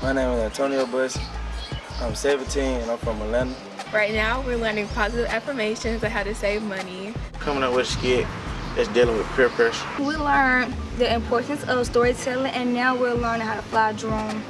My name is Antonio Bush. I'm 17 and I'm from Atlanta. Right now, we're learning positive affirmations on how to save money. Coming up with a skit that's dealing with peer pressure. We learned the importance of storytelling, and now we're learning how to fly a drone.